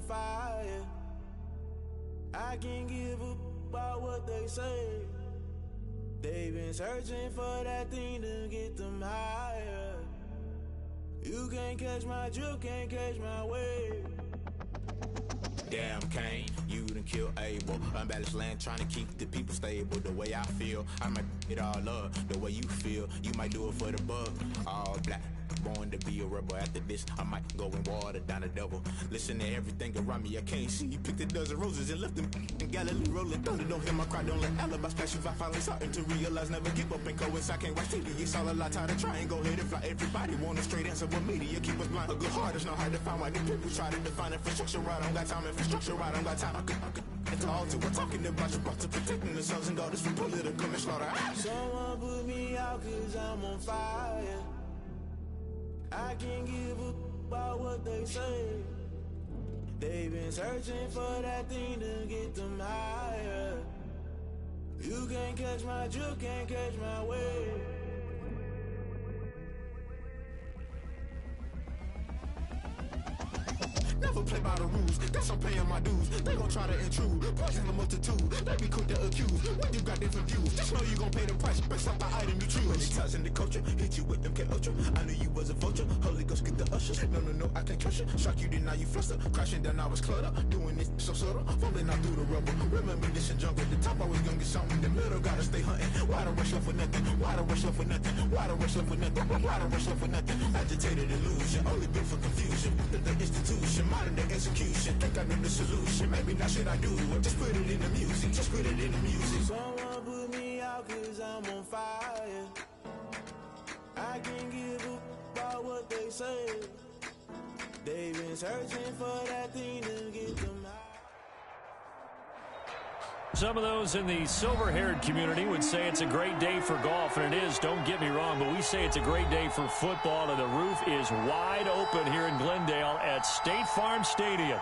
fire. I can't give up about what they say. They've been searching for that thing to get them higher. You can't catch my drift, can't catch my wave. Damn, Kane, you done kill Abel. Unbalanced land, trying to keep the people stable. The way I feel, I might it all up. The way you feel, you might do it for the buck. All black, born to be a rebel. After this, I might go and water down the devil. Listen to everything around me, I can't see. Picked a dozen roses and left them in Galilee rolling thunder. Don't hear my cry, don't let alibis pass you. I finally starting to realize, never give up and coincide. Can't watch TV, it's all a lot. Tired of trying, go ahead and fly. Everybody want a straight answer with media. Keep us blind, a good heart is not hard to find. Why these people try to define infrastructure right? I don't got time, infrastructure right, I don't got time. I could all to. We're talking about you, brought to protecting the sons and daughters from political and slaughter. Someone put me out cause I'm on fire. I can't give up about what they say. They've been searching for that thing to get them higher. You can't catch my drift, can't catch my wave. Never play by the rules, guess I'm paying my dues. They gon' try to intrude, poison the multitude. They be quick to accuse, when you got different views. Just know you gon' pay the price, based off the item you choose. Many times in the culture, hit you with them K-Ultra. I knew you was a vulture, Holy Ghost get the ushers. No, I can't trust you. Shock you, then now you fluster. Crashing down, I was cluttered. Doing this so subtle, falling out through the rubble. Remember this in jungle, the top I was gonna get something. The middle gotta stay hunting. Why the rush left for nothing? Why the rush left for nothing? Why the rush left for nothing? Why the rush left for nothing? Agitated illusion, only built for confusion. The institution, modern day execution. Think I know the solution. Maybe not shit I do. Just put it in the music. Just put it in the music. Someone put me out cause I'm on fire. I can't give up about what they say. They've been searching for that thing to get them high. Some of those in the silver-haired community would say it's a great day for golf, and it is, don't get me wrong, but we say it's a great day for football, and the roof is wide open here in Glendale at State Farm Stadium.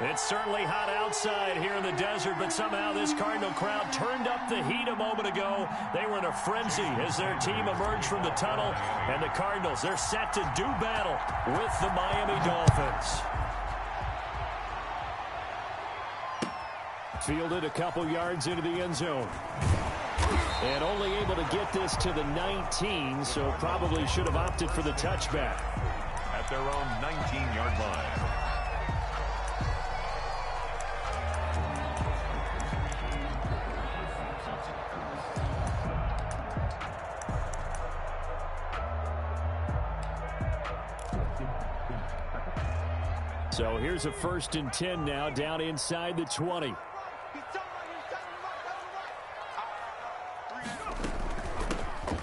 It's certainly hot outside here in the desert, but somehow this Cardinal crowd turned up the heat a moment ago. They were in a frenzy as their team emerged from the tunnel, and the Cardinals, they're set to do battle with the Miami Dolphins. Fielded a couple yards into the end zone. And only able to get this to the 19, so probably should have opted for the touchback. At their own 19-yard line. So here's a 1st and 10 now, down inside the 20.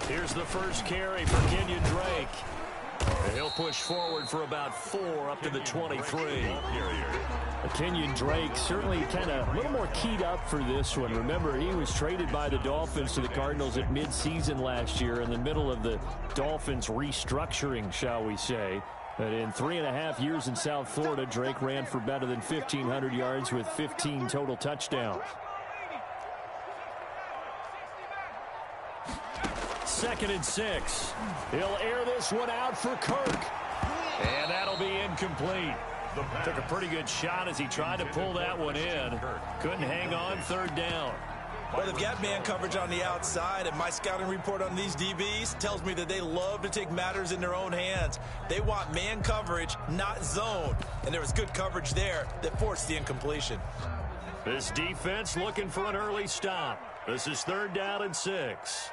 Here's the first carry for Kenyon Drake. And he'll push forward for about 4 up to the 23. Kenyon Drake certainly kind of a little more keyed up for this one. Remember, he was traded by the Dolphins to the Cardinals at midseason last year in the middle of the Dolphins restructuring, shall we say. But in 3.5 years in South Florida, Drake ran for better than 1,500 yards with 15 total touchdowns. 2nd and 6. He'll air this one out for Kirk. And that'll be incomplete. Took a pretty good shot as he tried to pull that one in. Couldn't hang on, 3rd down. Well, they've got man coverage on the outside, and my scouting report on these DBs tells me that they love to take matters in their own hands. They want man coverage, not zone. And there was good coverage there that forced the incompletion. This defense looking for an early stop. This is 3rd down and 6.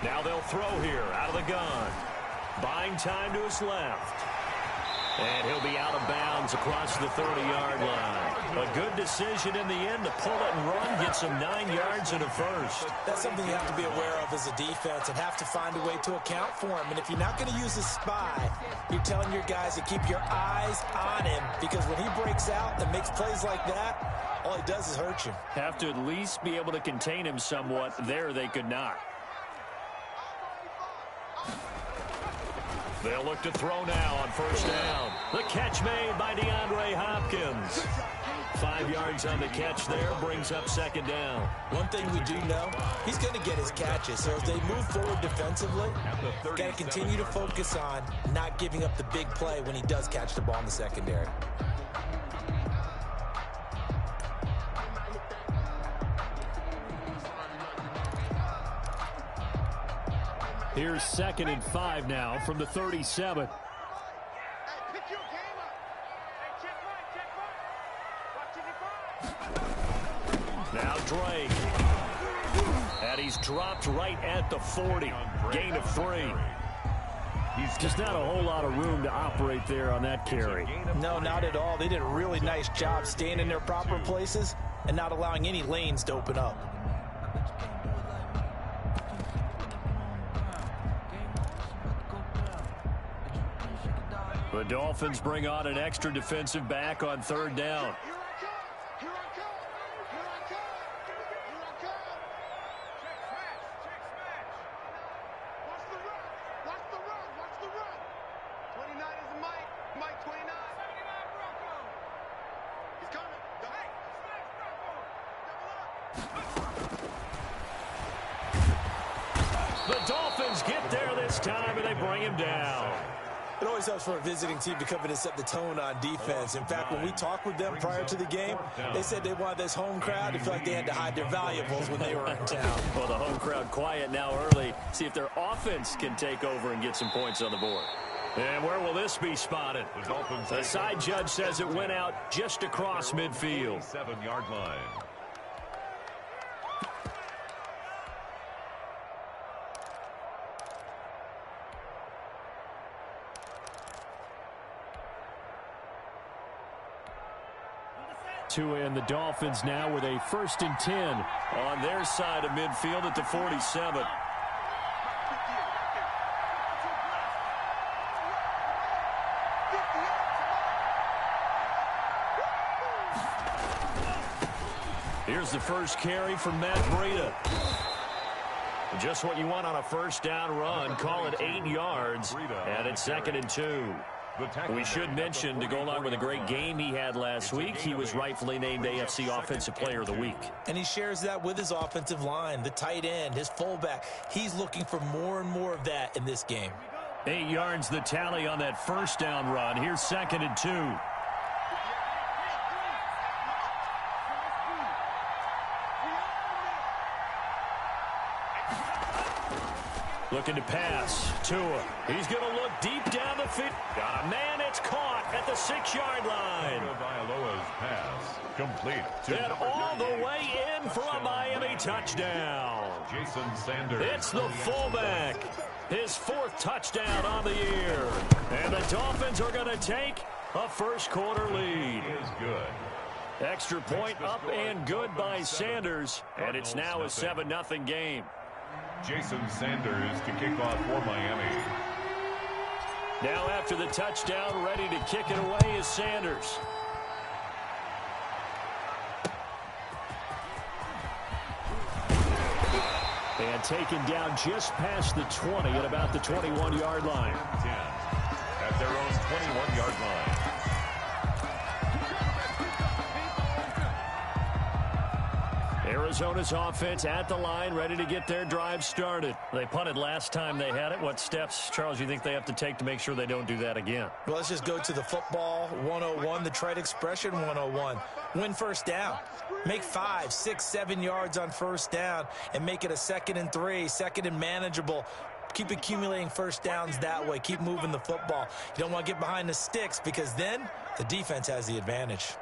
Now they'll throw here out of the gun. Buying time to his left. And he'll be out of bounds across the 30-yard line. A good decision in the end to pull it and run, get some 9 yards and a first. That's something you have to be aware of as a defense and have to find a way to account for him. And if you're not going to use a spy, you're telling your guys to keep your eyes on him, because when he breaks out and makes plays like that, all he does is hurt you. Have to at least be able to contain him somewhat. There they could not. They'll look to throw now on first down. The catch made by DeAndre Hopkins. 5 yards on the catch there, brings up second down. One thing we do know, he's going to get his catches. So as they move forward defensively, got to continue to focus on not giving up the big play when he does catch the ball in the secondary. Here's 2nd and 5 now from the 37. Now Drake. And he's dropped right at the 40. Gain of 3. Just not a whole lot of room to operate there on that carry. No, not at all. They did a really nice job staying in their proper places and not allowing any lanes to open up. The Dolphins bring on an extra defensive back on 3rd down. The Dolphins get there this time, and they bring him down. It always helps for a visiting team to come in and set the tone on defense. In fact, when we talked with them prior to the game, they said they wanted this home crowd to feel like they had to hide their valuables when they were in town. Well, the home crowd quiet now early. See if their offense can take over and get some points on the board. And where will this be spotted? The side judge says it went out just across midfield. 7-yard line. And the Dolphins now with a 1st and 10 on their side of midfield at the 47. Here's the first carry from Matt Breida. Just what you want on a first down run. Call it 8 yards, and it's 2nd and 2. We should mention, to go along with a great game he had last week, he was rightfully named AFC Offensive Player of the Week. And he shares that with his offensive line, the tight end, his fullback. He's looking for more and more of that in this game. 8 yards the tally on that first down run. Here's 2nd and 2. Looking to pass. Tua. He's going to look deep down the field. Got a man. It's caught at the 6-yard line. Vailoa's pass complete. And all the way in for a Miami touchdown. Jason Sanders. It's the fullback. His 4th touchdown on the year. And the Dolphins are going to take a first-quarter lead. Is good. Extra point up and good by Sanders. And it's now a 7-0 game. Jason Sanders to kick off for Miami. Now after the touchdown, ready to kick it away is Sanders. And taken down just past the 20 at about the 21-yard line. 10 at their own 21-yard line. Arizona's offense at the line, ready to get their drive started. They punted last time they had it. What steps, Charles, you think they have to take to make sure they don't do that again? Well, let's just go to the football 101, the trade expression 101. Win first down. Make 5, 6, 7 yards on first down and make it a 2nd and 3, 2nd and manageable. Keep accumulating first downs that way. Keep moving the football. You don't want to get behind the sticks because then the defense has the advantage.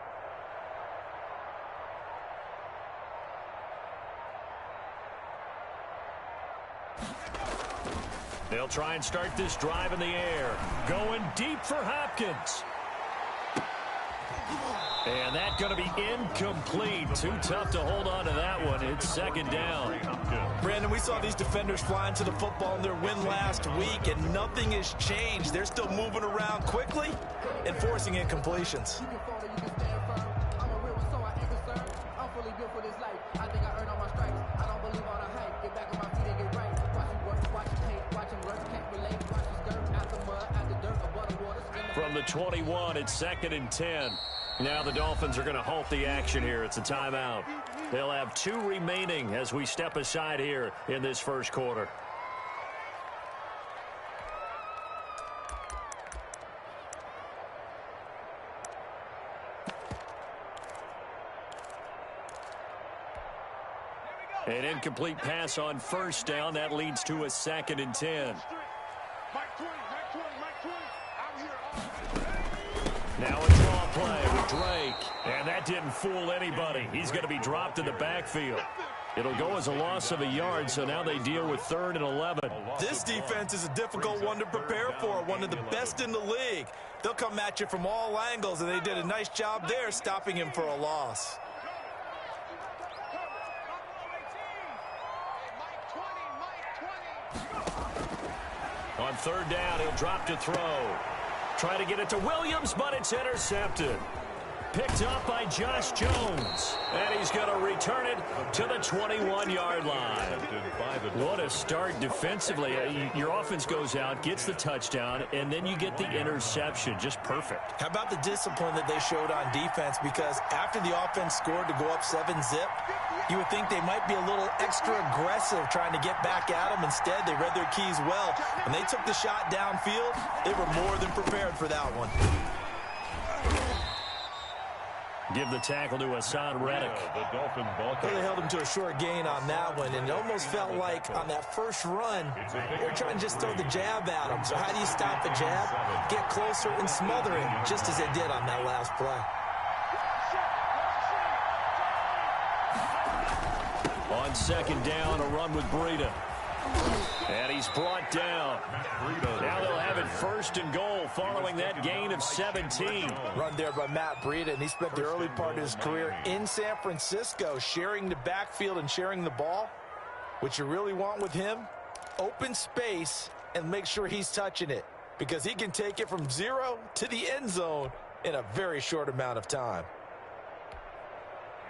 They'll try and start this drive in the air. Going deep for Hopkins. And that's going to be incomplete. Too tough to hold on to that one. It's 2nd down. Brandon, we saw these defenders flying to the football in their win last week, and nothing has changed. They're still moving around quickly and forcing incompletions. from the 21. It's 2nd and 10. Now the Dolphins are going to halt the action here. It's a timeout. They'll have 2 remaining as we step aside here in this first quarter. An incomplete pass on first down. That leads to a 2nd and 10. Now a draw play with Drake. And that didn't fool anybody. He's going to be dropped in the backfield. It'll go as a loss of a yard, so now they deal with 3rd and 11. This defense is a difficult one to prepare for, one of the best in the league. They'll come at you from all angles, and they did a nice job there stopping him for a loss. On 3rd down, he'll drop to throw. Try to get it to Williams, but it's intercepted. Picked up by Josh Jones. And he's going to return it to the 21-yard line. What a start defensively. Your offense goes out, gets the touchdown, and then you get the interception. Just perfect. How about the discipline that they showed on defense? Because after the offense scored to go up 7-zip, you would think they might be a little extra aggressive trying to get back at them. Instead, they read their keys well. When they took the shot downfield, they were more than prepared for that one. Give the tackle to Hassan Reddick. The Dolphin ball Well, they held him to a short gain on that one, and it almost felt like on that first run, they were trying to just throw the jab at him. So how do you stop a jab? Get closer and smother it, just as they did on that last play. On 2nd down, a run with Breida. And he's brought down. Now they'll have it 1st and goal following that gain of 17. Run there by Matt Breida, and he spent the early part of his career in San Francisco sharing the backfield and sharing the ball. What you really want with him, open space and make sure he's touching it, because he can take it from 0 to the end zone in a very short amount of time.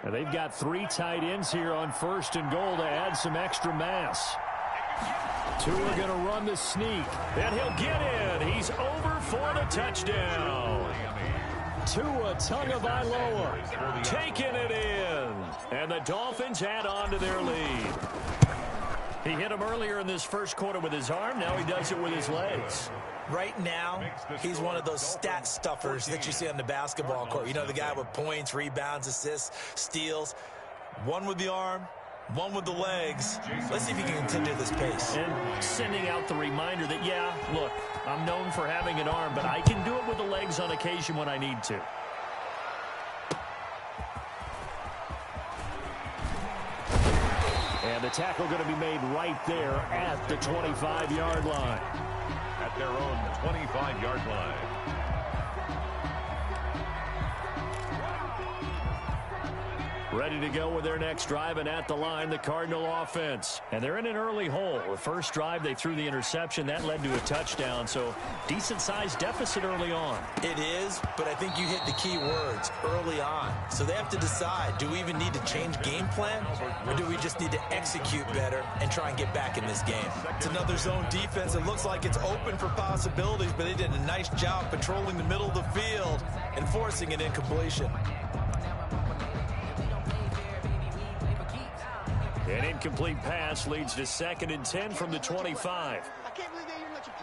And they've got 3 tight ends here on 1st and goal to add some extra mass. 2 are going to run the sneak, and he'll get in. He's over for the touchdown. Tua Tagovailoa taking it in. And the Dolphins add on to their lead. He hit him earlier in this first quarter with his arm. Now he does it with his legs. Right now, he's one of those stat stuffers that you see on the basketball court. You know, the guy with points, rebounds, assists, steals. One with the arm, one with the legs. Let's see if he can continue this pace. And sending out the reminder that, yeah, look, I'm known for having an arm, but I can do it with the legs on occasion when I need to. And the tackle going to be made right there at the 25-yard line. At their own 25-yard line. Ready to go with their next drive, and at the line, the Cardinal offense. And they're in an early hole. The first drive, they threw the interception. That led to a touchdown, so decent-sized deficit early on. It is, but I think you hit the key words, early on. So they have to decide, do we even need to change game plan, or do we just need to execute better and try and get back in this game? It's another zone defense. It looks like it's open for possibilities, but they did a nice job controlling the middle of the field and forcing an incompletion. An incomplete pass leads to 2nd and 10 from the 25. I can't believe they even let you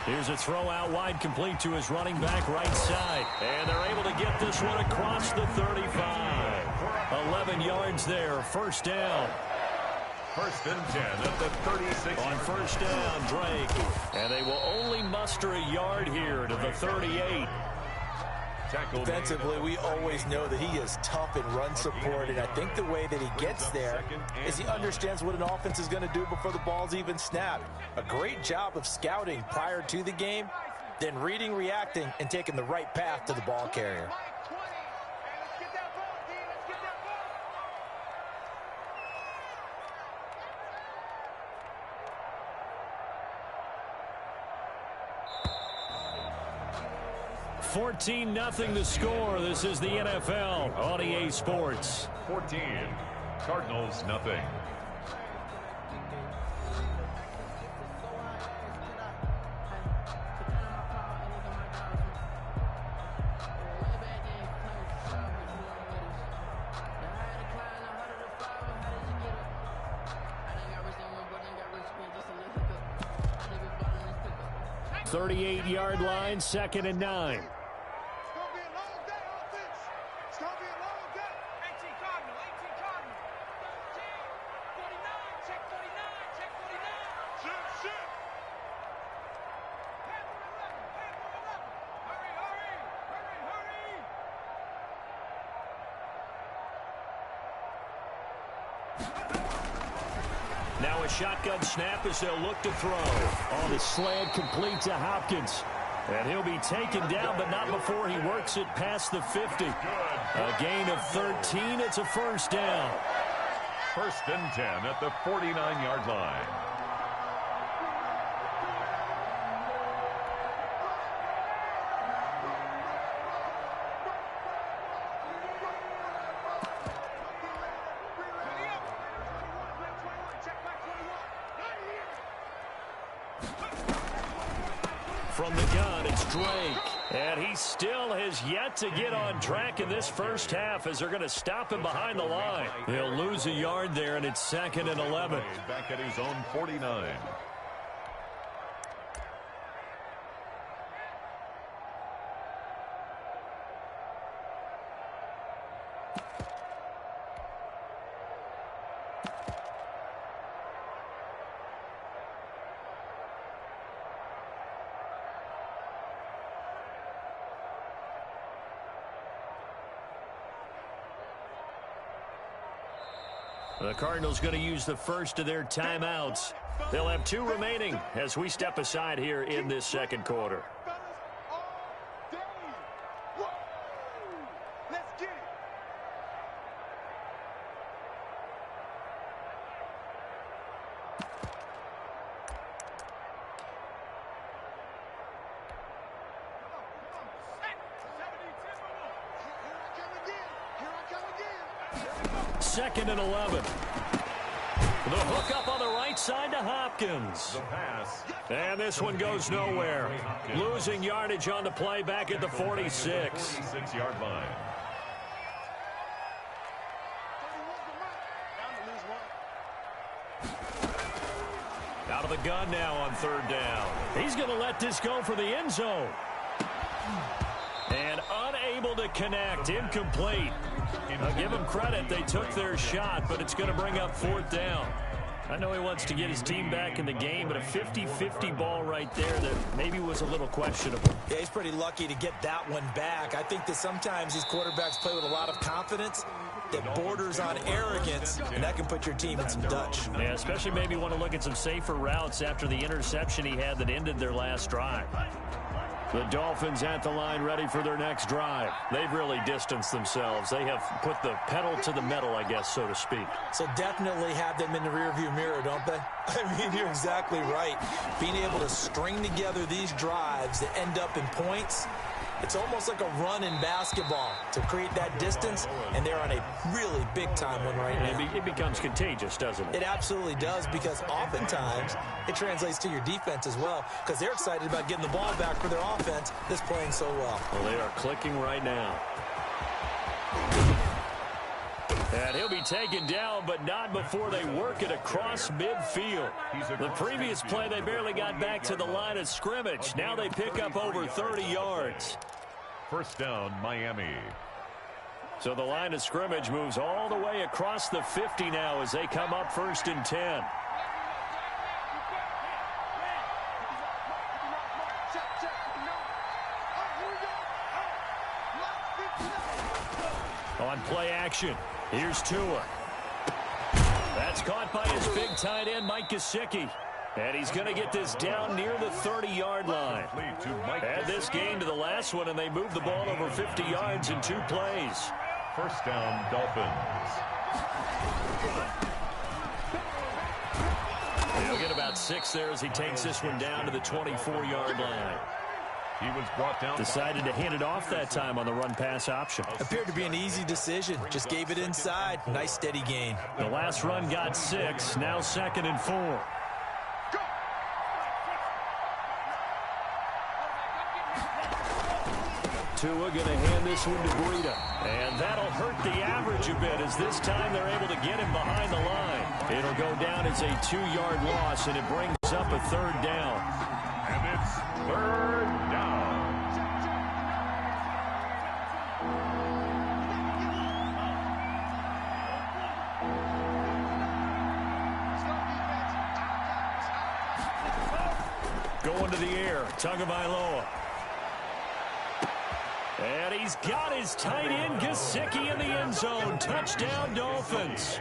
play. Here's a throw out wide, complete to his running back right side. And they're able to get this one across the 35. 11 yards there, 1st down. 1st and 10 at the 36. On 1st down, Drake. And they will only muster a yard here to the 38. Defensively, we always know that he is tough in run support, and I think the way that he gets there is he understands what an offense is going to do before the ball's even snapped. A great job of scouting prior to the game, then reading, reacting, and taking the right path to the ball carrier. 14-0 the score. This is the NFL on EA Sports. 14, Cardinals nothing. 38-yard line, 2nd and 9. Now a shotgun snap as they'll look to throw. On the slant, complete to Hopkins. And he'll be taken down, but not before he works it past the 50. A gain of 13. It's a first down. 1st and 10 at the 49-yard line. From the gun, it's Drake. And he still has yet to get on track in this first half as they're going to stop him behind the line. He'll lose a yard there, and it's 2nd and 11. Back at his own 49. The Cardinals going to use the first of their timeouts. They'll have 2 remaining as we step aside here in this second quarter. Second and 11. The hook up on the right side to Hopkins. And this one goes nowhere. Losing yardage on the play back at the 46. 46-yard line. Out of the gun now on 3rd down. He's going to let this go for the end zone. And unable to connect. Incomplete. I'll give him credit. They took their shot, but it's going to bring up 4th down. I know he wants to get his team back in the game, but a 50-50 ball right there that maybe was a little questionable. Yeah, he's pretty lucky to get that one back. I think that sometimes these quarterbacks play with a lot of confidence that borders on arrogance, and that can put your team in some Dutch. Yeah, especially maybe want to look at some safer routes after the interception he had that ended their last drive. The Dolphins at the line ready for their next drive. They've really distanced themselves. They have put the pedal to the metal, I guess, so to speak. So definitely have them in the rearview mirror, don't they? I mean, you're exactly right. Being able to string together these drives that end up in points, it's almost like a run in basketball to create that distance, and they're on a really big-time one right now. It becomes contagious, doesn't it? It absolutely does, because oftentimes it translates to your defense as well, because they're excited about getting the ball back for their offense that's playing so well. Well, they are clicking right now. And he'll be taken down, but not before they work it across midfield. The previous play, they barely got back to the line of scrimmage. Now they pick up over 30 yards. 1st down, Miami. So the line of scrimmage moves all the way across the 50 now as they come up 1st and 10. On play action, here's Tua. That's caught by his big tight end, Mike Gesicki. And he's going to get this down near the 30-yard line. Add this game to the last one, and they move the ball over 50 yards in 2 plays. 1st down, Dolphins. He'll get about 6 there as he takes this one down to the 24-yard line. He was brought down. Decided to hand it off that time on the run-pass option. Appeared to be an easy decision. Just gave it inside. Nice, steady gain. The last run got 6. Now 2nd and 4. Tua going to hand this one to Breida. And that'll hurt the average a bit as this time they're able to get him behind the line. It'll go down as a 2-yard loss, and it brings up a 3rd down. And it's Third down. Going to the air, Tagovailoa. And he's got his tight end, Gesicki, in the end zone. Touchdown, Dolphins.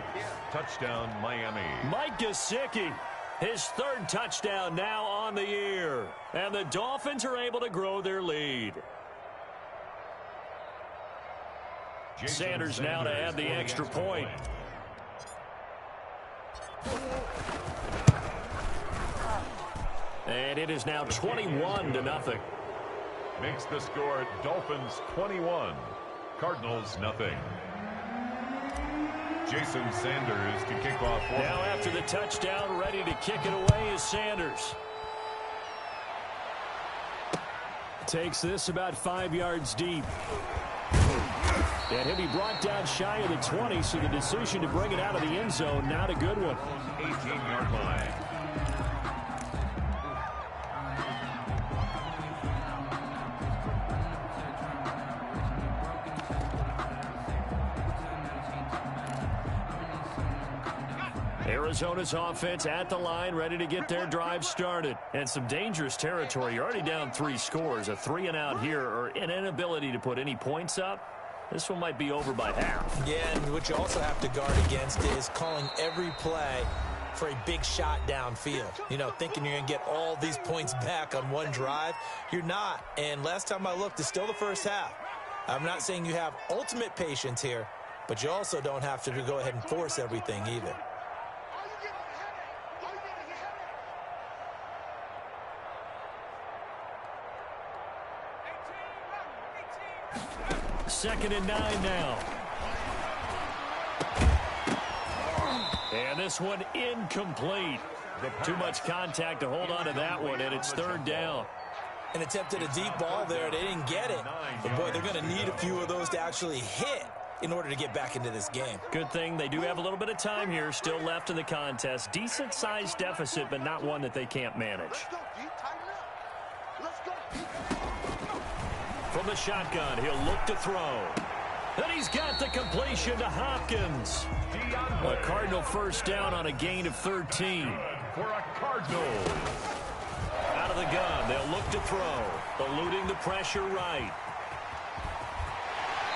Touchdown, Miami. Mike Gesicki, his third touchdown now on the year. And the Dolphins are able to grow their lead. Sanders now to add the extra point. And it is now 21-0. Makes the score Dolphins 21, Cardinals nothing. Jason Sanders to kick off. Now after the touchdown, ready to kick it away is Sanders. Takes this about 5 yards deep. And he'll be brought down shy of the 20, so the decision to bring it out of the end zone, not a good one. 18-yard line. Arizona's offense at the line, ready to get their drive started. And some dangerous territory. You're already down 3 scores. A 3-and-out here, or an inability to put any points up. This one might be over by half. Yeah, and what you also have to guard against is calling every play for a big shot downfield. You know, thinking you're going to get all these points back on one drive. You're not. And last time I looked, it's still the first half. I'm not saying you have ultimate patience here, but you also don't have to go ahead and force everything either. Second and 9 now. And this one incomplete. Too much contact to hold on to that one, and it's third down. And attempted a deep ball there. They didn't get it. But, boy, they're going to need a few of those to actually hit in order to get back into this game. Good thing they do have a little bit of time here still left in the contest. Decent-sized deficit, but not one that they can't manage. From the shotgun, he'll look to throw. And he's got the completion to Hopkins. A Cardinal first down on a gain of 13. For a Cardinal. Out of the gun, they'll look to throw. Eluding the pressure right.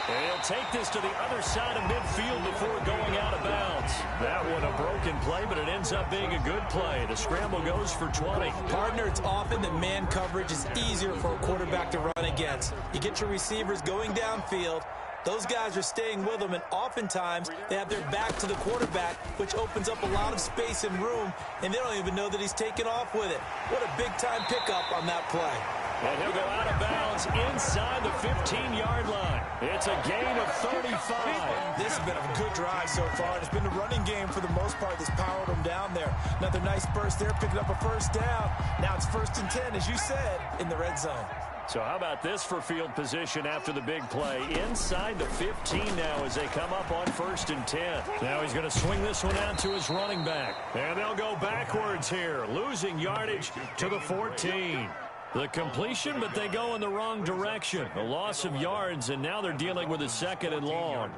And he'll take this to the other side of midfield before going out of bounds. That one a broken play, but it ends up being a good play. The scramble goes for 20. Partner, it's often that man coverage is easier for a quarterback to run against. You get your receivers going downfield. Those guys are staying with them, and oftentimes they have their back to the quarterback, which opens up a lot of space and room, and they don't even know that he's taken off with it. What a big-time pickup on that play. And he'll go out of bounds inside the 15-yard line. It's a gain of 35. This has been a good drive so far. It's been the running game for the most part that's powered them down there. Another nice burst there, picking up a first down. Now it's 1st and 10, as you said, in the red zone. So how about this for field position after the big play? Inside the 15 now as they come up on 1st and 10. Now he's going to swing this one out to his running back. And they'll go backwards here, losing yardage to the 14. The completion, but they go in the wrong direction. A loss of yards, and now they're dealing with a 2nd and long.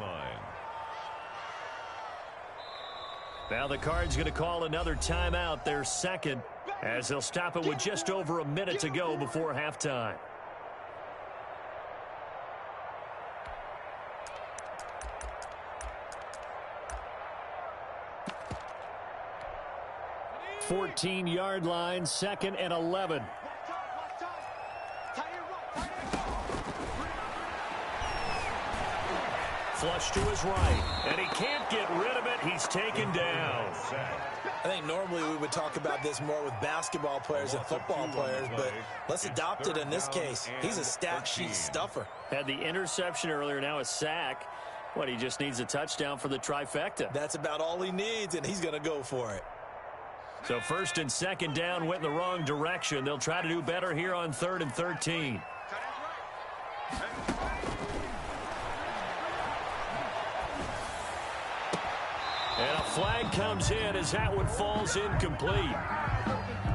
Now the Cards going to call another timeout, their second, as they'll stop it with just over a minute to go before halftime. Fourteen-yard line, 2nd and 11. Flush to his right, and he can't get rid of it. He's taken down. I think normally we would talk about this more with basketball players and football players, but let's adopt it in this case. He's a stat sheet stuffer. Had the interception earlier, now a sack. What, he just needs a touchdown for the trifecta. That's about all he needs, and he's going to go for it. So 1st and 2nd down went in the wrong direction. They'll try to do better here on 3rd and 13. And a flag comes in as that one falls incomplete.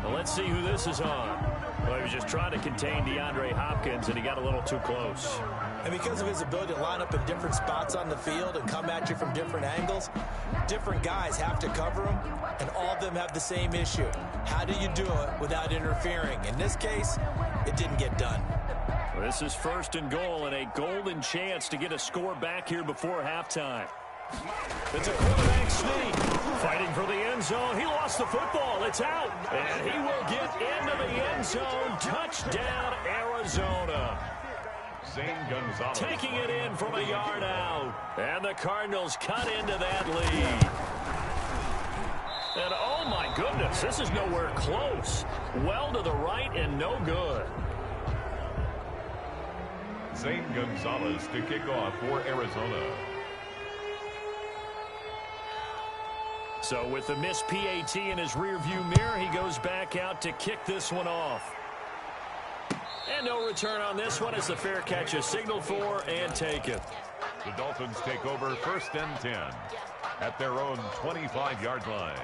Well, let's see who this is on. Well, he was just trying to contain DeAndre Hopkins, and he got a little too close. And because of his ability to line up in different spots on the field and come at you from different angles, different guys have to cover him, and all of them have the same issue. How do you do it without interfering? In this case, it didn't get done. This is 1st and goal and a golden chance to get a score back here before halftime. It's a quarterback sneak. Fighting for the end zone. He lost the football. It's out. And he will get into the end zone. Touchdown, Arizona. Zane Gonzalez. Taking it in from a yard out. And the Cardinals cut into that lead. And oh my goodness, this is nowhere close. Well to the right and no good. Zane Gonzalez to kick off for Arizona. So with the missed PAT in his rearview mirror, he goes back out to kick this one off. And no return on this one as the fair catch is signaled for and taken. The Dolphins take over 1st and 10 at their own 25-yard line.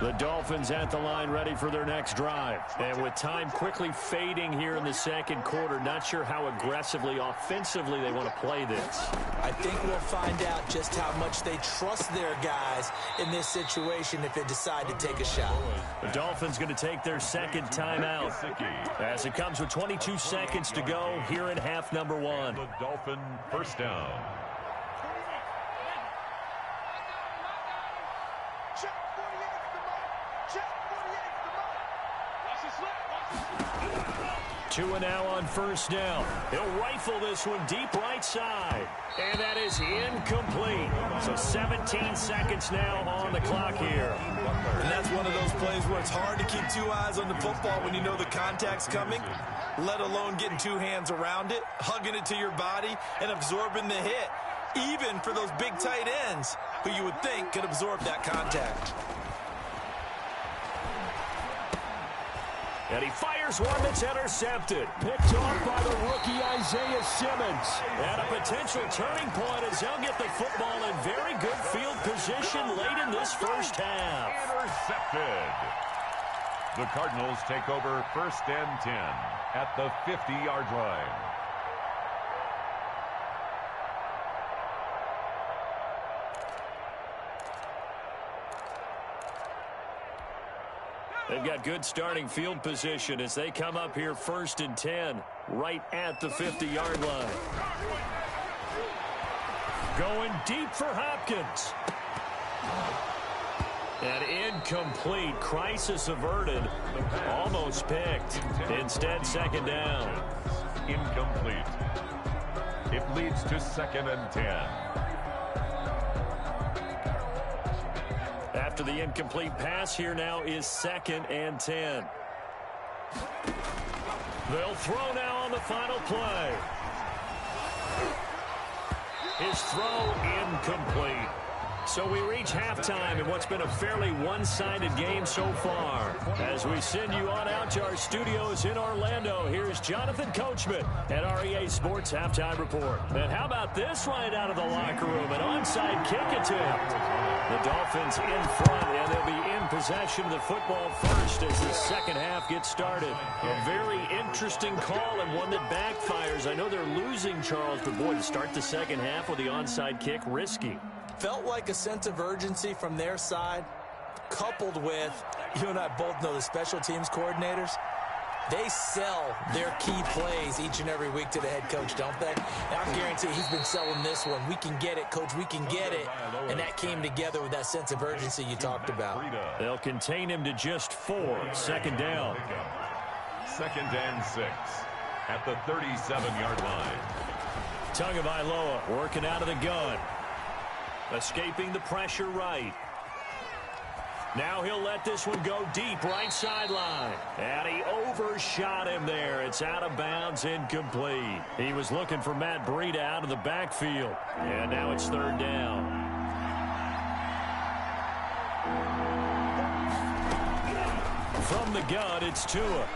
The Dolphins at the line ready for their next drive. And with time quickly fading here in the second quarter, not sure how aggressively, offensively they want to play this. I think we'll find out just how much they trust their guys in this situation if they decide to take a shot. The Dolphins going to take their second timeout as it comes with 22 seconds to go here in half number 1. The Dolphin 1st down. Two and now on 1st down. He'll rifle this one deep right side. And that is incomplete. So 17 seconds now on the clock here. And that's one of those plays where it's hard to keep 2 eyes on the football when you know the contact's coming, let alone getting 2 hands around it, hugging it to your body, and absorbing the hit, even for those big tight ends who you would think could absorb that contact. And he fires one that's intercepted. Picked off by the rookie Isaiah Simmons. And a potential turning point as they'll get the football in very good field position late in this first half. Intercepted. The Cardinals take over 1st and 10 at the 50-yard line. They've got good starting field position as they come up here 1st and 10 right at the 50-yard line. Going deep for Hopkins. And incomplete. Crisis averted. Almost picked. Instead, 2nd down. Incomplete. It leads to 2nd and 10. After the incomplete pass, here now is 2nd and 10. They'll throw now on the final play. His throw incomplete. So we reach halftime in what's been a fairly one-sided game so far. As we send you on out to our studios in Orlando, here's Jonathan Coachman at REA Sports Halftime Report. And how about this right out of the locker room? An onside kick attempt. The Dolphins in front, and they'll be in possession of the football first as the second half gets started. A very interesting call and one that backfires. I know they're losing, Charles, but boy, to start the second half with the onside kick, risky. Felt like a sense of urgency from their side, coupled with, you and I both know the special teams coordinators, they sell their key plays each and every week to the head coach, don't they? And I guarantee he's been selling this one. We can get it, coach, we can get it. And that came together with that sense of urgency you talked about. They'll contain him to just 4. 2nd down. 2nd and 6 at the 37-yard line. Tagovailoa working out of the gun. Escaping the pressure right. Now he'll let this one go deep right sideline. And he overshot him there. It's out of bounds, incomplete. He was looking for Matt Breida out of the backfield. And now it's 3rd down. From the gun, it's Tua.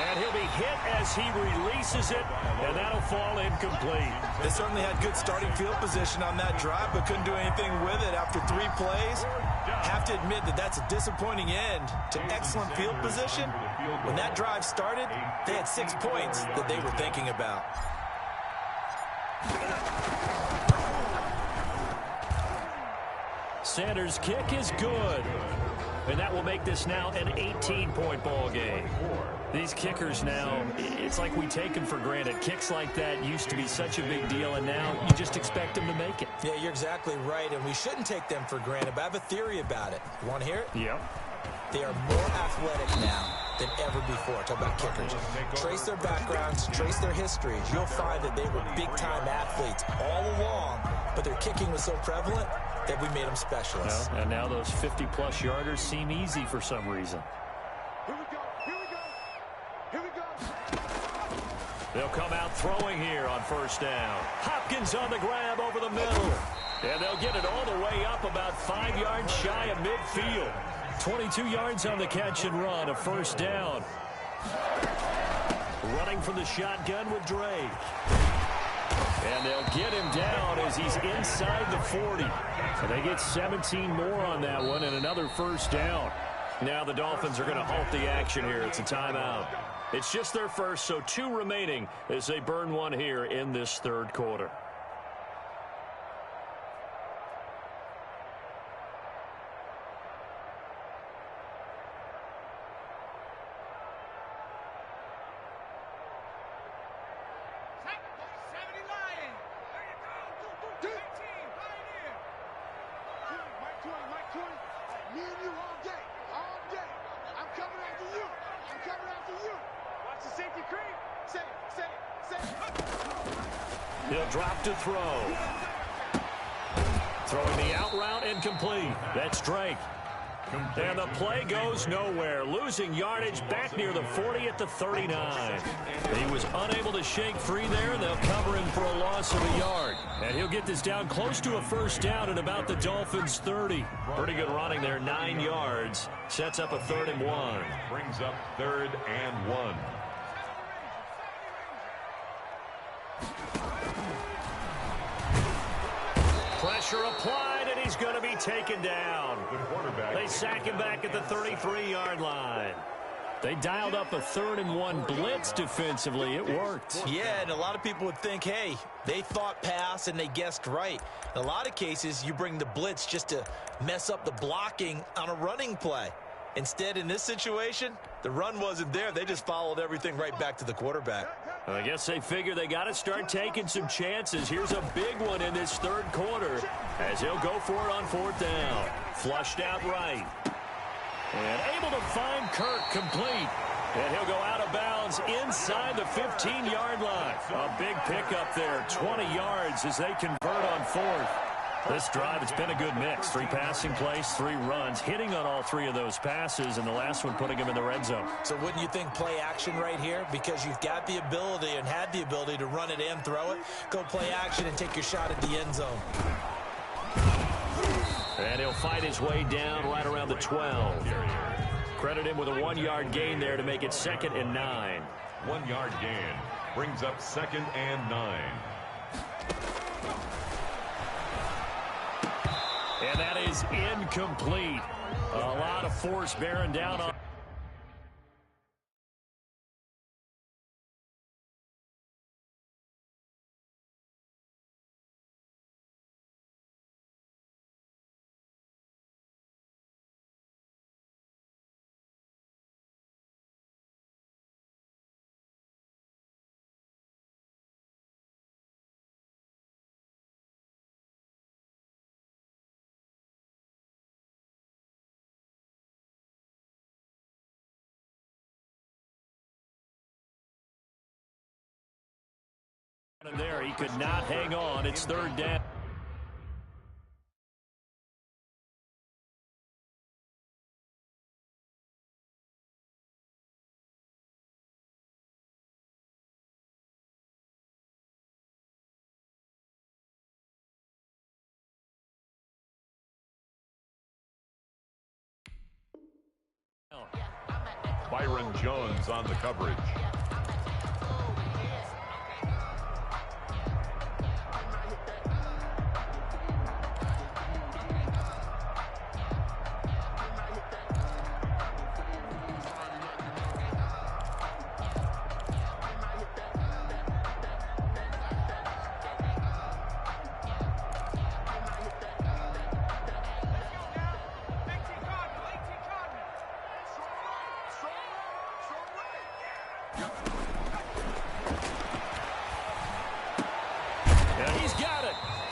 And he'll be hit as he releases it, and that'll fall incomplete. They certainly had good starting field position on that drive, but couldn't do anything with it after 3 plays. Have to admit that that's a disappointing end to excellent field position. When that drive started, they had 6 points that they were thinking about. Sanders' kick is good. And that will make this now an 18-point ball game. These kickers now, it's like we take them for granted. Kicks like that used to be such a big deal, and now you just expect them to make it. Yeah, you're exactly right, and we shouldn't take them for granted, but I have a theory about it. You want to hear it? Yep. They are more athletic now than ever before. Talk about kickers. Trace their backgrounds, trace their histories. You'll find that they were big-time athletes all along, but their kicking was so prevalent that we made them specialists. Well, and now those 50-plus yarders seem easy for some reason. Here we go. Here we go. Here we go. They'll come out throwing here on first down. Hopkins on the grab over the middle. And they'll get it all the way up about 5 yards shy of midfield. 22 yards on the catch and run, a first down. Running from the shotgun with Drake. And they'll get him down as he's inside the 40. So they get 17 more on that one and another first down. Now the Dolphins are going to halt the action here. It's a timeout. It's just their first, so 2 remaining as they burn one here in this third quarter. He'll drop to throw. Throwing the out route incomplete. That's Drake. And the play goes nowhere. Losing yardage back near the 40 at the 39. He was unable to shake free there, and they'll cover him for a loss of a yard. And he'll get this down close to a first down at about the Dolphins' 30. Pretty good running there, 9 yards. Sets up a 3rd and 1. Brings up 3rd and 1. Pressure applied, and he's going to be taken down. They sack him back at the 33-yard line. They dialed up a 3rd and 1 blitz defensively. It worked. Yeah, and a lot of people would think, hey, they thought pass and they guessed right. In a lot of cases, you bring the blitz just to mess up the blocking on a running play. Instead, in this situation, the run wasn't there. They just followed everything right back to the quarterback. I guess they figure they got to start taking some chances. Here's a big one in this third quarter as he'll go for it on 4th down. Flushed out right. And able to find Kirk complete. And he'll go out of bounds inside the 15-yard line. A big pickup there, 20 yards as they convert on 4th. This drive, it's been a good mix. 3 passing plays, 3 runs, hitting on all 3 of those passes, and the last one putting him in the red zone. So wouldn't you think play action right here? Because you've got the ability and had the ability to run it and throw it. Go play action and take your shot at the end zone. And he'll fight his way down right around the 12. Credit him with a 1-yard gain there to make it 2nd and 9. 1-yard gain brings up 2nd and 9. And that is incomplete. A lot of force bearing down on. And there, he could not hang on. It's 3rd down. By Byron Jones on the coverage.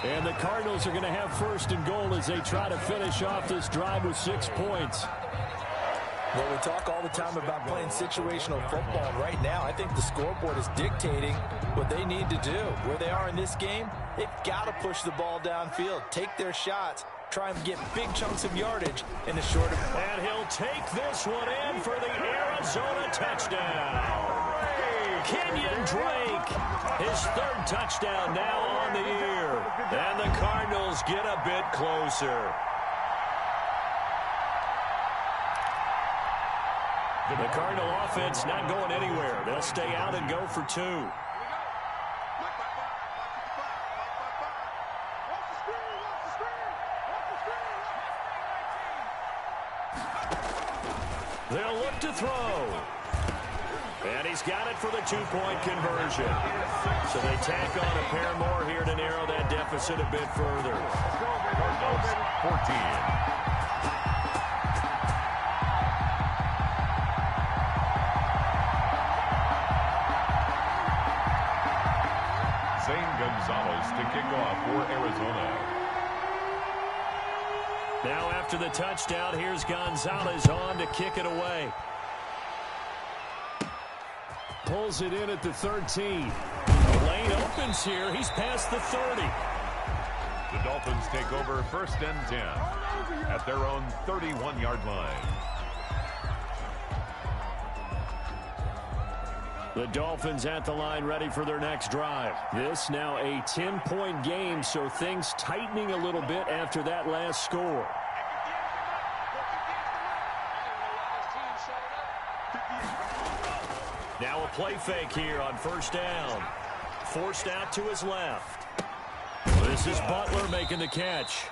And the Cardinals are going to have first and goal as they try to finish off this drive with 6 points. Well, we talk all the time about playing situational football. And right now, I think the scoreboard is dictating what they need to do. Where they are in this game, they've got to push the ball downfield, take their shots, try and get big chunks of yardage in the short. And he'll take this one in for the Arizona touchdown. Kenyon Drake, his 3rd touchdown now on the year. And the Cardinals get a bit closer. The Cardinal offense not going anywhere. They'll stay out and go for 2. They'll look to throw. And he's got it for the 2-point conversion. So they tack on a pair more here to narrow that deficit a bit further. Cardinals 14. Gonzalez to kick off for Arizona. Now after the touchdown, here's Gonzalez on to kick it away. Pulls it in at the 13. The lane opens here. He's past the 30. The Dolphins take over 1st and 10 at their own 31-yard line. The Dolphins at the line ready for their next drive. This now a 10-point game, so things tightening a little bit after that last score. Now a play fake here on 1st down. Forced out to his left. This is Butler making the catch.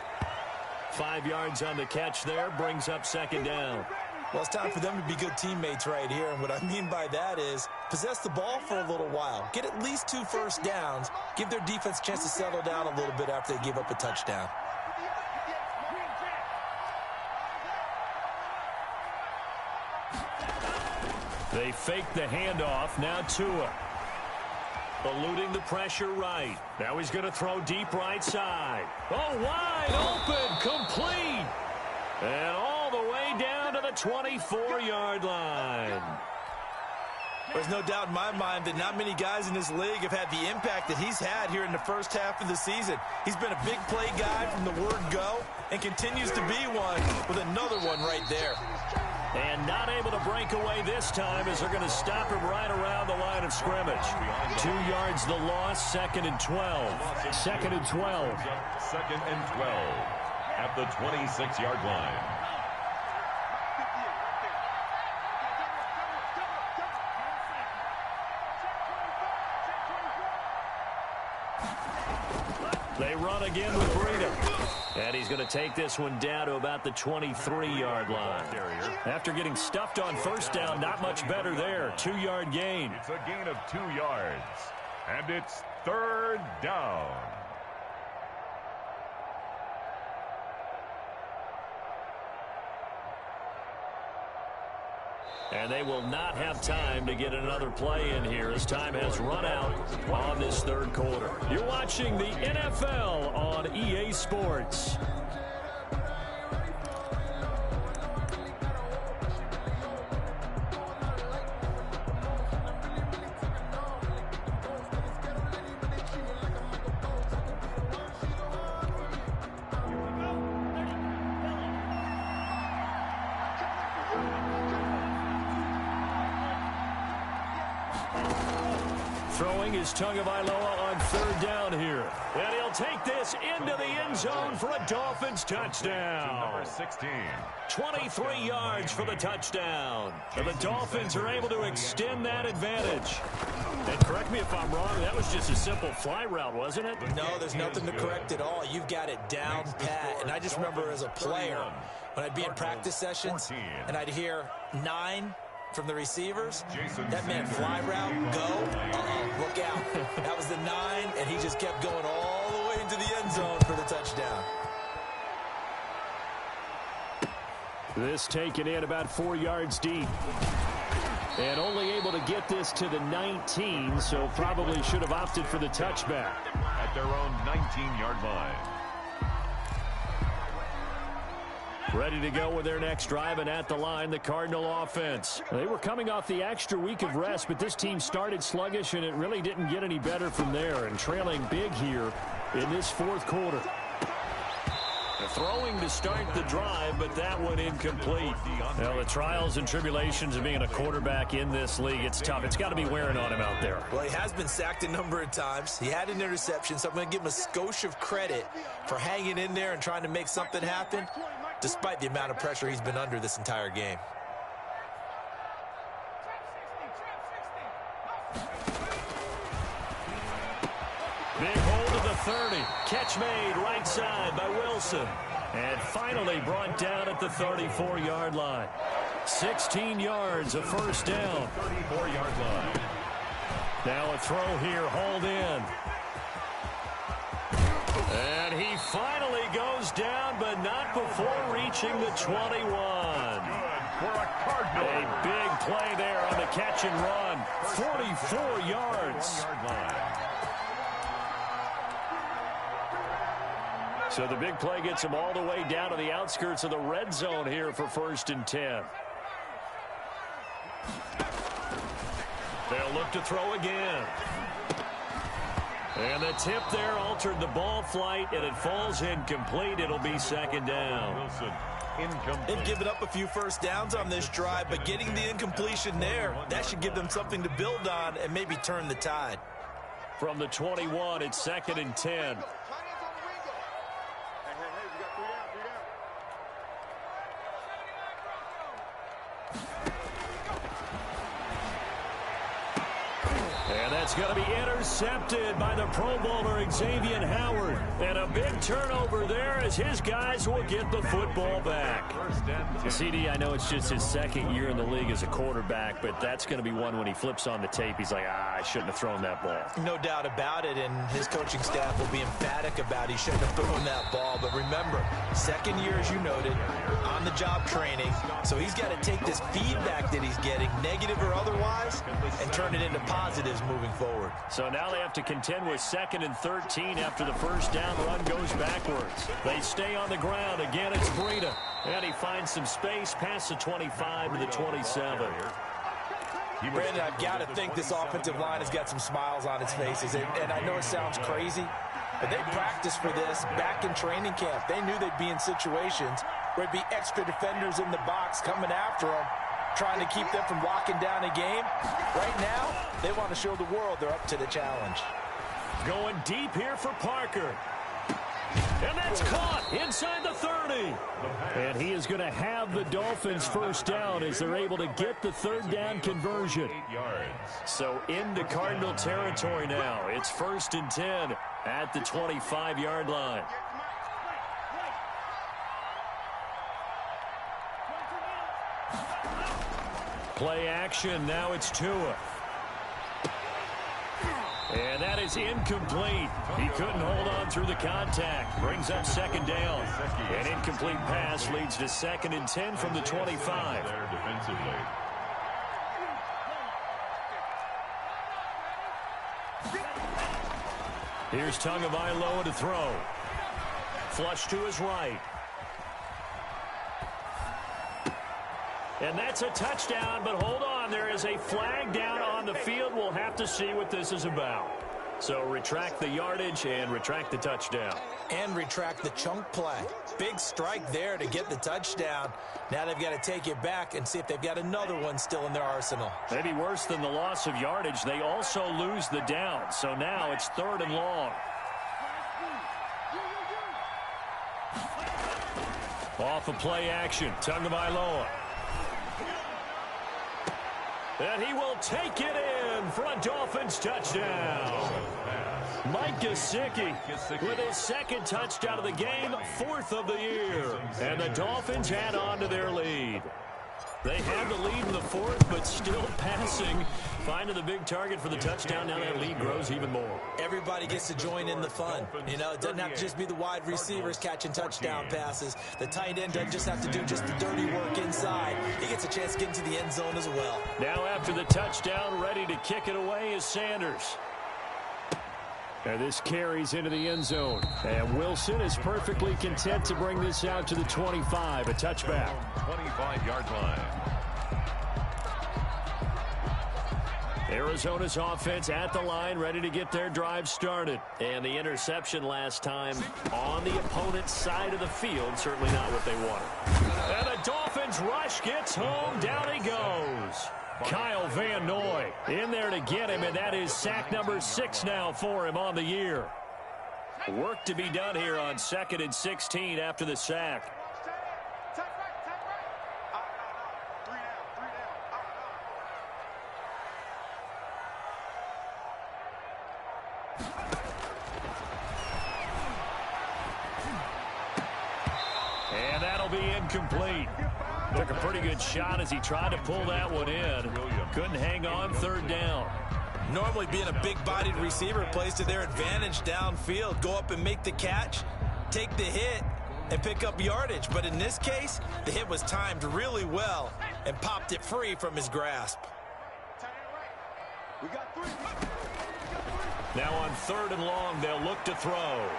5 yards on the catch there, brings up 2nd down. Well, it's time for them to be good teammates right here. And what I mean by that is possess the ball for a little while. Get at least 2 first downs. Give their defense a chance to settle down a little bit after they give up a touchdown. They fake the handoff. Now Tua. Eluding the pressure right. Now he's going to throw deep right side. Oh, wide open. Complete. And all the way down to the 24-yard line. There's no doubt in my mind that not many guys in this league have had the impact that he's had here in the first half of the season. He's been a big play guy from the word go and continues to be one with another one right there. And not able to break away this time as they're going to stop him right around the line of scrimmage. 2 yards the loss, 2nd and 12. 2nd and 12. 2nd and 12 at the 26-yard line. They run again with Breida. And he's going to take this one down to about the 23-yard line. After getting stuffed on 1st down, not much better there. 2-yard gain. It's a gain of 2 yards. And it's 3rd down. And they will not have time to get another play in here as time has run out on this 3rd quarter. You're watching the NFL on EA Sports. Throwing is Tagovailoa on third down here. And he'll take this into the end zone for a Dolphins touchdown. Number 16. 23 yards for the touchdown. And the Dolphins are able to extend that advantage. And correct me if I'm wrong, that was just a simple fly route, wasn't it? No, there's nothing to correct at all. You've got it down pat. And I just remember as a player, when I'd be in practice sessions and I'd hear 9 from the receivers, that meant fly route, go, look out. That was the 9, and he just kept going all the way into the end zone for the touchdown. This taken in about 4 yards deep. And only able to get this to the 19, so probably should have opted for the touchback. At their own 19-yard line. Ready to go with their next drive, and at the line, the Cardinal offense. They were coming off the extra week of rest, but this team started sluggish, and it really didn't get any better from there, and trailing big here in this fourth quarter. Throwing to start the drive, but that one incomplete. Now, the trials and tribulations of being a quarterback in this league, it's tough. It's got to be wearing on him out there. Well, he has been sacked a number of times. He had an interception, so I'm going to give him a skosh of credit for hanging in there and trying to make something happen, despite the amount of pressure he's been under this entire game. Big hold of the 30. Catch made right side by Wilson. And finally brought down at the 34-yard line. 16 yards, a first down. 34-yard line. Now a throw here, hauled in. And he finally goes down, but not before reaching the 21. For a Cardinal. A big play there on the catch and run. 44 yards. So the big play gets him all the way down to the outskirts of the red zone here for 1st and 10. They'll look to throw again. And the tip there altered the ball flight, and it falls incomplete. It'll be 2nd down. Wilson, incomplete. They've given up a few first downs on this drive, but getting the incompletion there, that should give them something to build on and maybe turn the tide. From the 21, it's 2nd and 10. And that's going to be intercepted by the Pro Bowler Xavier Howard. And a big turnover there as his guys will get the football back. CD, I know it's just his 2nd year in the league as a quarterback, but that's going to be one when he flips on the tape. He's like, I shouldn't have thrown that ball. No doubt about it, and his coaching staff will be emphatic about he shouldn't have thrown that ball. But remember, 2nd year, as you noted, on-the-job training. So he's got to take this feedback that he's getting, negative or otherwise, and turn it into positives moving forward. So now they have to contend with 2nd and 13 after the first down run goes backwards. They stay on the ground. Again, it's Breida. And he finds some space past the 25 to the 27. Brandon, I've got to think this offensive line has got some smiles on its faces. And I know it sounds crazy, but they practiced for this back in training camp. They knew they'd be in situations where it'd be extra defenders in the box coming after them, trying to keep them from locking down a game. Right now, they want to show the world they're up to the challenge. Going deep here for Parker. And that's caught inside the 30. And he is going to have the Dolphins first down as they're able to get the 3rd down conversion. 8 yards. So into Cardinal territory now. It's 1st and 10 at the 25-yard line. Play action. Now it's Tua. And that is incomplete. He couldn't hold on through the contact. Brings up 2nd down. An incomplete pass leads to 2nd and 10 from the 25. There defensively. Here's Tagovailoa to throw. Flush to his right. And that's a touchdown, but hold on. There is a flag down on the field. We'll have to see what this is about. So retract the yardage and retract the touchdown. And retract the chunk play. Big strike there to get the touchdown. Now they've got to take it back and see if they've got another one still in their arsenal. Maybe worse than the loss of yardage, they also lose the down. So now it's 3rd and long. Off of play action, Tagovailoa. And he will take it in for a Dolphins touchdown. Mike Gesicki with his 2nd touchdown of the game, 4th of the year. And the Dolphins add on to their lead. They had the lead in the 4th, but still passing. Finding the big target for the touchdown. Now that lead grows even more. Everybody gets to join in the fun. You know, it doesn't have to just be the wide receivers catching touchdown passes. The tight end doesn't just have to do just the dirty work inside. He gets a chance to get into the end zone as well. Now after the touchdown, ready to kick it away is Sanders. And this carries into the end zone. And Wilson is perfectly content to bring this out to the 25, a touchback. 25-yard line. Arizona's offense at the line, ready to get their drive started. And the interception last time on the opponent's side of the field, certainly not what they wanted. And the Dolphins rush gets home, down he goes. Kyle Van Noy in there to get him, and that is sack number 6 now for him on the year. Work to be done here on 2nd and 16 after the sack. And that'll be incomplete. Took a pretty good shot as he tried to pull that one in. Couldn't hang on 3rd down. Normally being a big-bodied receiver plays to their advantage downfield. Go up and make the catch, take the hit, and pick up yardage. But in this case, the hit was timed really well and popped it free from his grasp. Now on 3rd and long, they'll look to throw.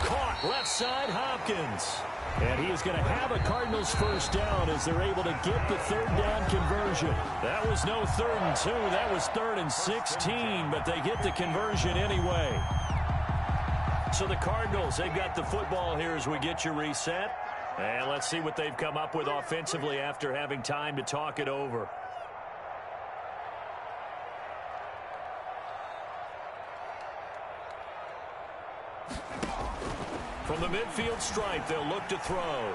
Caught left side, Hopkins. And he is going to have a Cardinals first down as they're able to get the 3rd down conversion. That was no 3rd and 2. That was 3rd and 16, but they get the conversion anyway. So the Cardinals, they've got the football here as we get you reset. And let's see what they've come up with offensively after having time to talk it over. From the midfield stripe, they'll look to throw.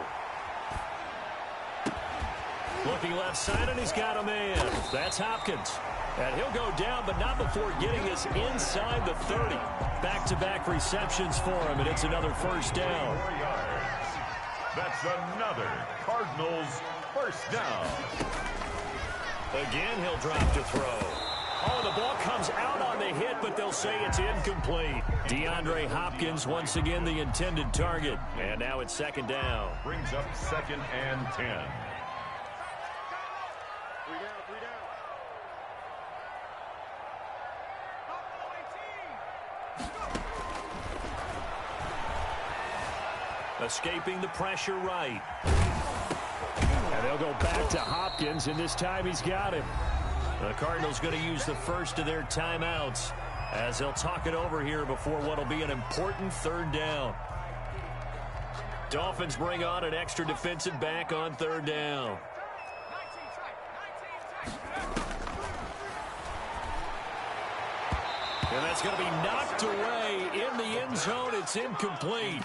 Looking left side, and he's got a man. That's Hopkins. And he'll go down, but not before getting us inside the 30. Back-to-back receptions for him, and it's another first down. 4 yards. That's another Cardinals first down. Again, he'll drop to throw. Oh, the ball comes out on the hit, but they'll say it's incomplete. DeAndre Hopkins, once again, the intended target. And now it's 2nd down. Brings up 2nd and 10. 3 down, 3 down. Escaping the pressure right. And they'll go back to Hopkins, and this time he's got him. The Cardinals going to use the first of their timeouts as they'll talk it over here before what will be an important 3rd down. Dolphins bring on an extra defensive back on 3rd down. And that's going to be knocked away in the end zone. It's incomplete.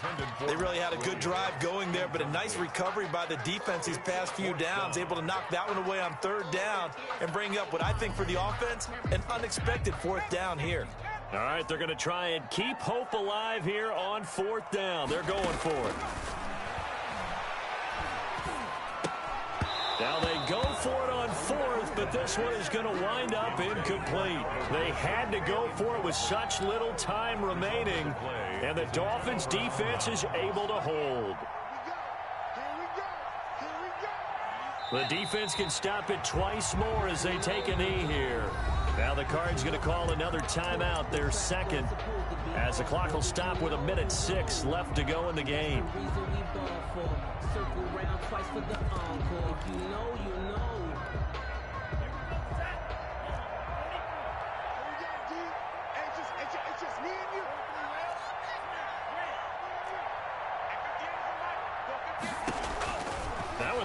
They really had a good drive going there, but a nice recovery by the defense these past few downs, able to knock that one away on 3rd down and bring up what I think for the offense, an unexpected 4th down here. All right, they're going to try and keep hope alive here on 4th down. They're going for it. Now they go for it on 4th, but this one is going to wind up incomplete. They had to go for it with such little time remaining, and the Dolphins defense is able to hold. The defense can stop it twice more as they take a knee here. Now the Cards going to call another timeout, their 2nd, as the clock will stop with 1:06 left to go in the game.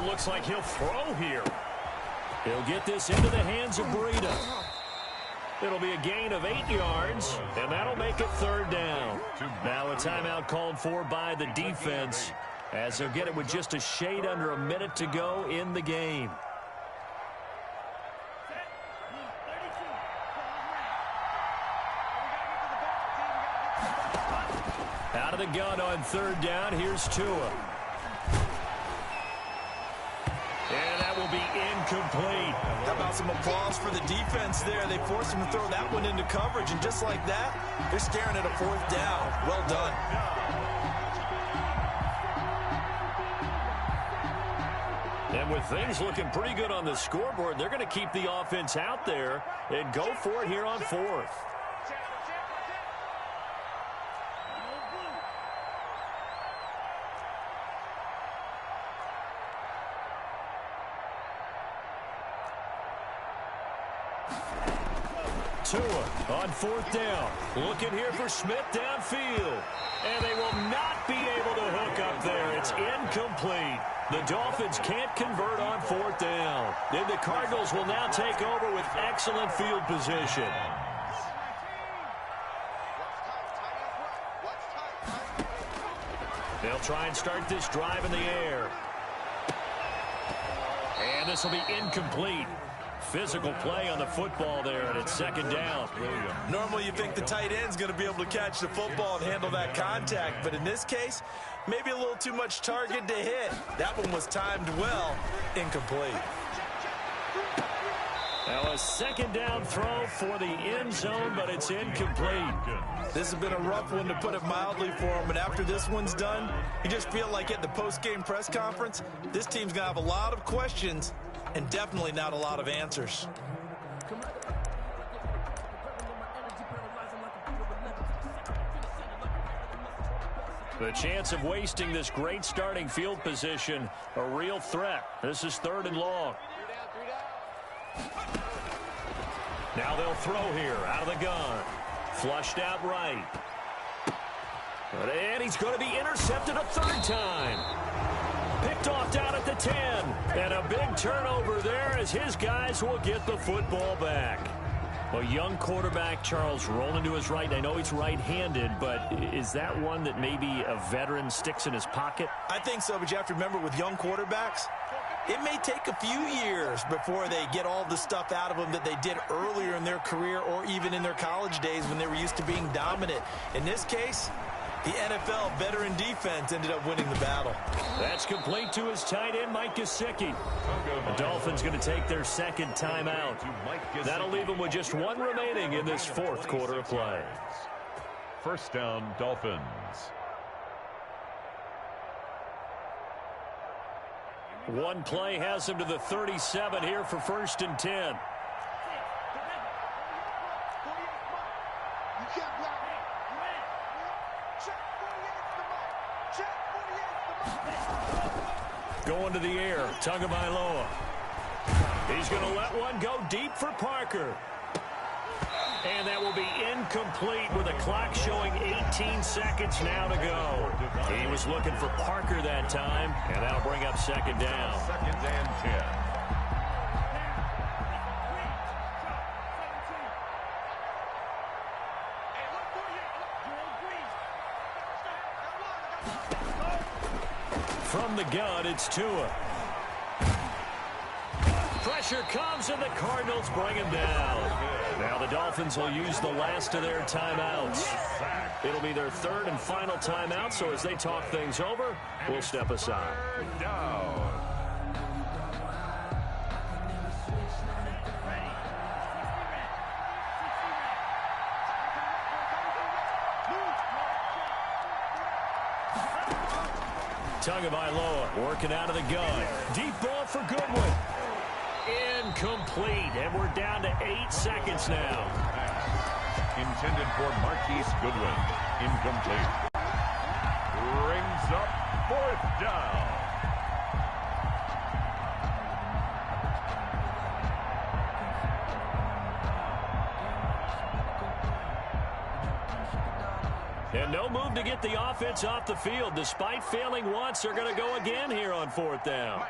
looks like he'll throw here. He'll get this into the hands of Breida. It'll be a gain of 8 yards, and that'll make it 3rd down. Now a timeout called for by the defense, as they'll get it with just a shade under a minute to go in the game. Out of the gun on 3rd down, here's Tua. And that will be incomplete. How about some applause for the defense there? They forced him to throw that one into coverage, and just like that, they're staring at a 4th down. Well done. And with things looking pretty good on the scoreboard, they're going to keep the offense out there and go for it here on 4th. Tua on 4th down. Looking here for Smith downfield. And they will not be able to hook up there. It's incomplete. The Dolphins can't convert on 4th down. Then the Cardinals will now take over with excellent field position. They'll try and start this drive in the air. And this will be incomplete. Physical play on the football there, and it's 2nd down. Normally you think the tight end's going to be able to catch the football and handle that contact, but in this case, maybe a little too much target to hit. That one was timed well. Incomplete. Now a 2nd down throw for the end zone, but it's incomplete. This has been a rough one, to put it mildly, for him, but after this one's done, you just feel like at the post-game press conference, this team's going to have a lot of questions and definitely not a lot of answers. The chance of wasting this great starting field position, a real threat. This is 3rd and long. Now they'll throw here out of the gun. Flushed out right. And he's going to be intercepted a 3rd time. Picked off down at the 10. And a big turnover there as his guys will get the football back. A young quarterback, Charles, rolling to his right. I know he's right-handed, but is that one that maybe a veteran sticks in his pocket? I think so, but you have to remember, with young quarterbacks, it may take a few years before they get all the stuff out of them that they did earlier in their career or even in their college days when they were used to being dominant. In this case, the NFL veteran defense ended up winning the battle. That's complete to his tight end, Mike Gesicki. The Dolphins going to take their 2nd timeout. That'll leave them with just 1 remaining in this 4th quarter of play. 1st down, Dolphins. One play has him to the 37 here for 1st and 10. Going to the air, Tagovailoa. He's going to let one go deep for Parker. And that will be incomplete with the clock showing 18 seconds now to go. He was looking for Parker that time, and that'll bring up 2nd down. 2nd and 10. From the gun, it's Tua. Pressure comes, and the Cardinals bring him down. Now the Dolphins will use the last of their timeouts. It'll be their 3rd and final timeout, so as they talk things over, we'll step aside. 3rd down. Tagovailoa working out of the gun. Deep ball for Goodwin. Incomplete, and we're down to 8 seconds now. Intended for Marquise Goodwin. Incomplete. Brings up 4th down. And no move to get the offense off the field. Despite failing once, they're going to go again here on 4th down.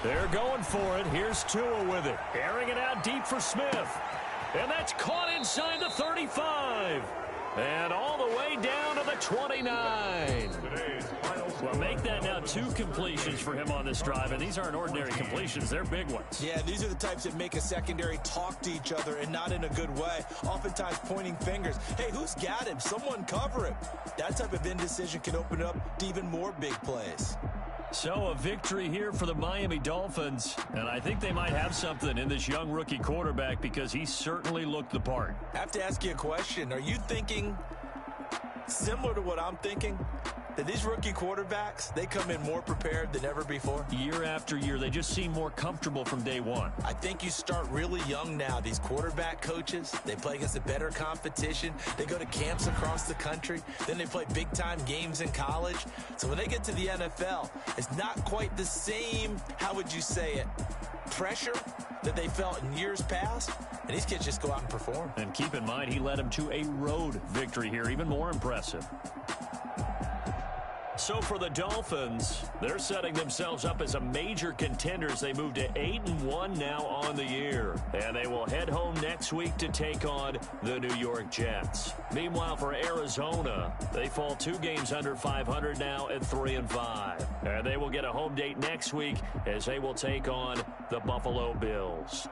They're going for it. Here's Tua with it. Airing it out deep for Smith. And that's caught inside the 35. And all the way down to the 29. Well, make that now 2 completions for him on this drive, and these aren't ordinary completions. They're big ones. Yeah, these are the types that make a secondary talk to each other and not in a good way, oftentimes pointing fingers. Hey, who's got him? Someone cover him. That type of indecision can open up to even more big plays. So a victory here for the Miami Dolphins, and I think they might have something in this young rookie quarterback because he certainly looked the part. I have to ask you a question. Are you thinking similar to what I'm thinking? That these rookie quarterbacks, they come in more prepared than ever before? Year after year, they just seem more comfortable from day one. I think you start really young now. These quarterback coaches, they play against a better competition. They go to camps across the country. Then they play big-time games in college. So when they get to the NFL, it's not quite the same, how would you say it, pressure that they felt in years past. And these kids just go out and perform. And keep in mind, he led them to a road victory here, even more impressive. So for the Dolphins, they're setting themselves up as a major contender as they move to 8-1 now on the year. And they will head home next week to take on the New York Jets. Meanwhile, for Arizona, they fall 2 games under 500 now at 3-5. And they will get a home date next week as they will take on the Buffalo Bills.